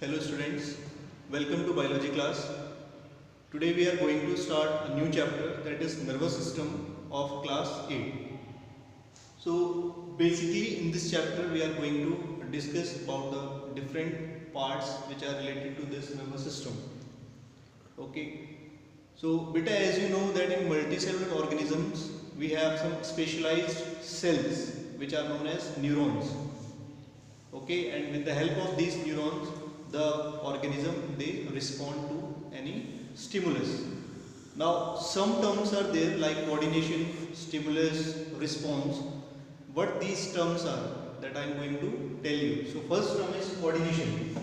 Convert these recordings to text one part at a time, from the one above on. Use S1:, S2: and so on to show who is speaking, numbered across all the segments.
S1: Hello students, welcome to biology class. Today we are going to start a new chapter, that is nervous system of class 8. So basically in this chapter we are going to discuss about the different parts which are related to this nervous system. Okay. So beta, as you know that in multicellular organisms we have some specialized cells which are known as neurons. Okay, and with the help of these neurons the organism they respond to any stimulus. Now some terms are there like coordination, stimulus, response. What these terms are that I am going to tell you. So first term is coordination.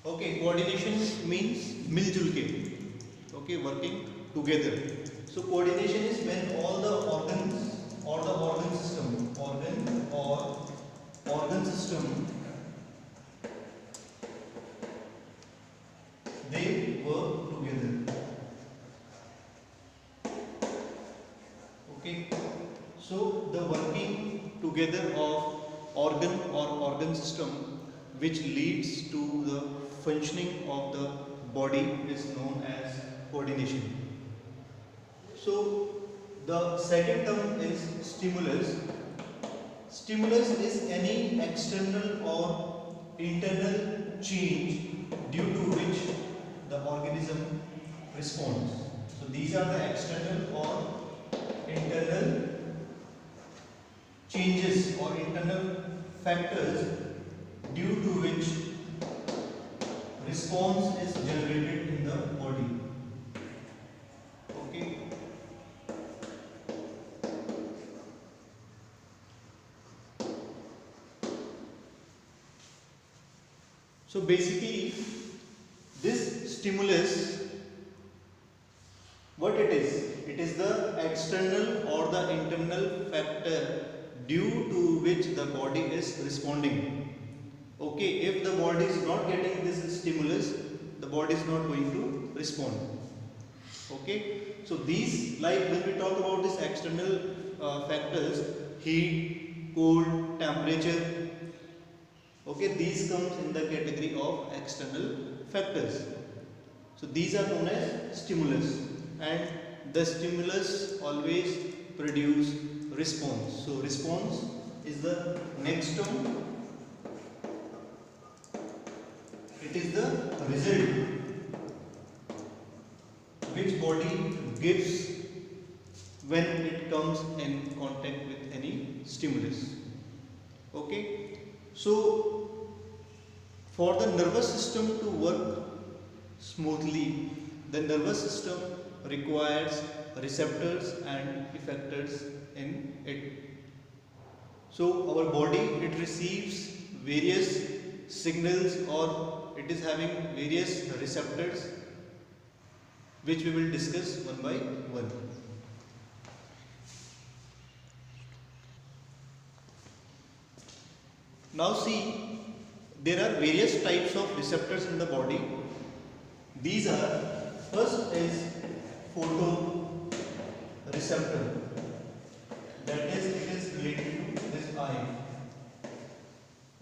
S1: Okay, coordination means मिलजुल के, okay, working together. So coordination is when all the organs or the organ system they work together. Okay. So the working together of organ or organ system which leads to the functioning of the body is known as coordination. So the second term is stimulus. Stimulus is any external or internal change due to which the organism responds. So these are the external or internal changes or internal factors due to which response is generated in the body. Okay. So basically this stimulus, what it is the external or the internal factor due to which the body is responding. Okay, if the body is not getting this stimulus, the body is not going to respond. Okay, so these, like when we talk about these external factors, heat, cold, temperature, okay, these comes in the category of external factors. So these are known as stimulus, and the stimulus always produce response. So response is the next term. It is the result which body gives when it comes in contact with any stimulus. Okay, so for the nervous system to work smoothly, the nervous system requires receptors and effectors in it. So our body, it receives various signals, or it is having various receptors which we will discuss one by one. Now see, there are various types of receptors in the body. These are, first is photoreceptor, that is, it is related to this eye.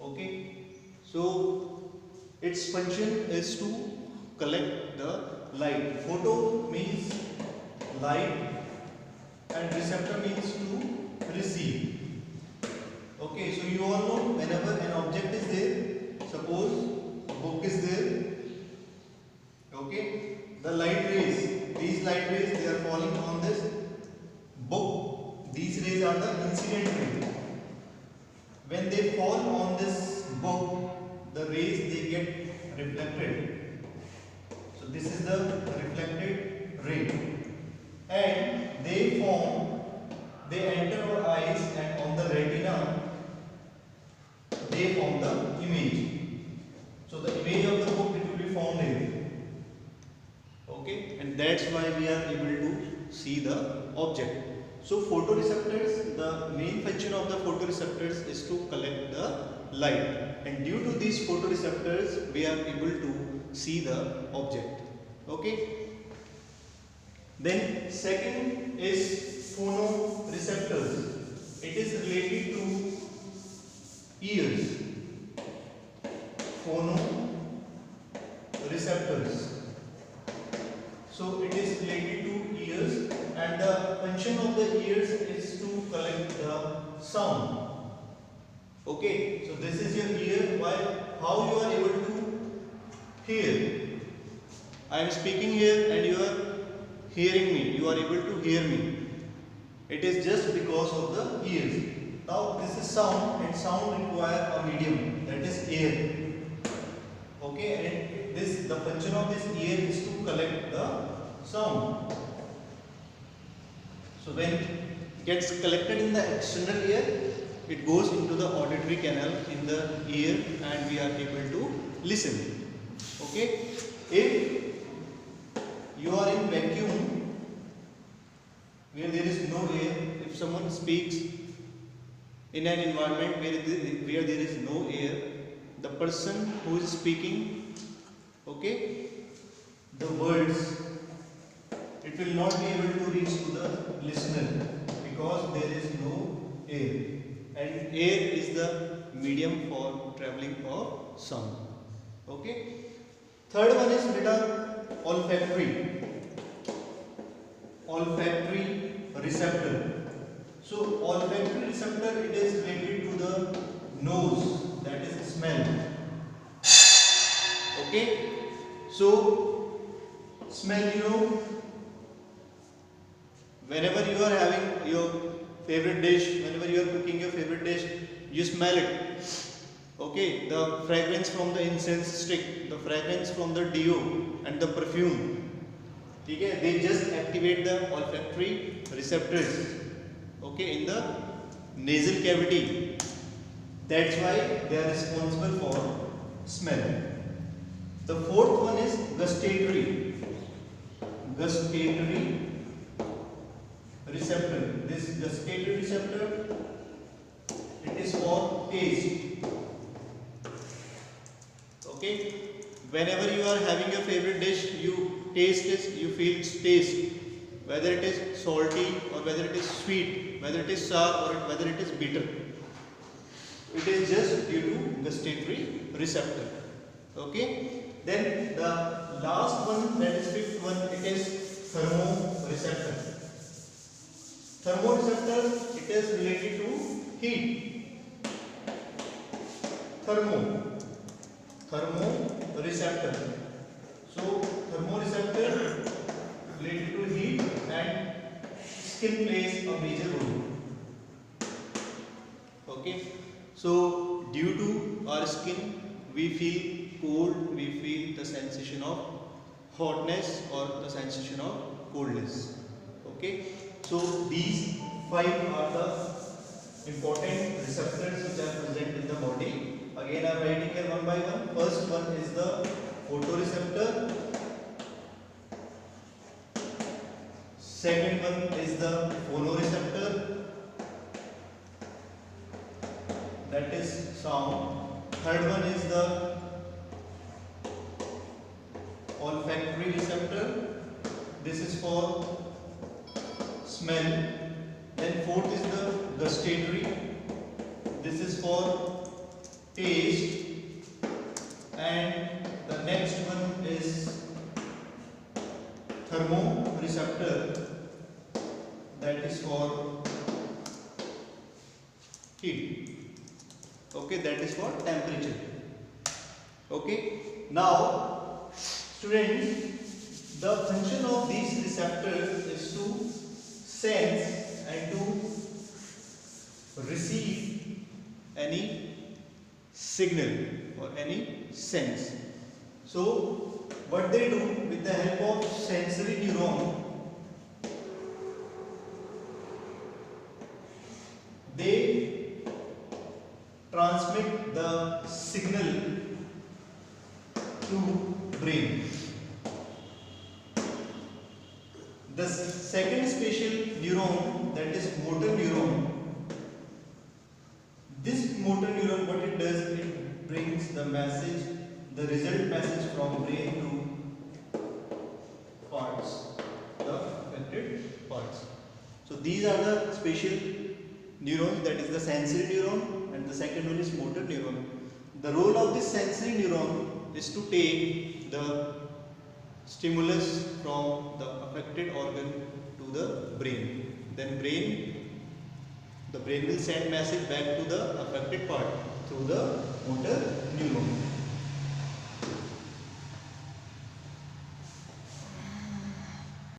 S1: Okay, so its function is to collect the light. Photo means light and receptor means to receive. Okay, so you all know whenever an object is there, suppose a book is there, okay, the light rays, these light rays, they are falling on this book. These rays are the incident rays. When they fall on this book, the rays they get reflected. So this is the reflected ray, and they enter our eyes, and on the retina they form the image. So the image of the book, it will be formed here. Okay, and that's why we are able to see the object. So photoreceptors, the main function of the photoreceptors is to collect the light, and due to these photoreceptors we are able to see the object. Okay, then second is phonoreceptors. function of the ears is to collect the sound. Okay, so this is your ear. How you are able to hear? I am speaking here and you are hearing me. You are able to hear me. It is just because of the ears. Now this is sound, and sound require a medium, that is air. Okay, and the function of this ear is to collect the sound. So when it gets collected in the external ear, it goes into the auditory canal in the ear and we are able to listen. Okay, if you are in vacuum where there is no air, if someone speaks in an environment where there is no air, the person who is speaking, okay, the words, it will not be able to reach to the listener because there is no air, and air is the medium for traveling of sound. Okay. Third one is beta olfactory receptor. So olfactory receptor, it is related to the nose, that is smell. Okay, so smell, whenever you are having your favorite dish, whenever you are cooking your favorite dish, you smell it. Okay, the fragrance from the incense stick, the fragrance from the deo and the perfume, okay, they just activate the olfactory receptors, okay, in the nasal cavity. That's why they are responsible for smell. The fourth one is gustatory receptor. This gustatory receptor, it is for taste. Okay, whenever you are having your favorite dish, you taste it, you feel its taste, whether it is salty or whether it is sweet, whether it is sour or whether it is bitter. It is just due to gustatory receptor. Okay, then the last one, that is fifth one, it is thermoreceptor. Thermoreceptor, it is related to heat. Thermoreceptor. So thermoreceptor related to heat, and skin plays a major role. Okay, so due to our skin, we feel cold, we feel the sensation of hotness or the sensation of coldness. Okay, so these 5 are the important receptors which are present in the body. Again, I am writing here one by one. First one is the photoreceptor. Second one is the phonoreceptor, that is sound. Third one is the olfactory receptor. This is for smell. Then fourth is the gustatory. This is for taste. And the next one is thermoreceptor, that is for heat. Okay, that is for temperature. Okay, now students, the function of these receptors is to sense and to receive any signal or any sense. So what they do with the help of sensory neuron, they transmit the signal to brain. The second spatial neuron, that is motor neuron. This motor neuron, what it does, it brings the message, the result message from brain to parts, the affected parts. So these are the spatial neurons, that is the sensory neuron, and the second one is motor neuron. The role of this sensory neuron is to take the stimulus from the affected organ to the brain. then the brain will send message back to the affected part through the motor neuron.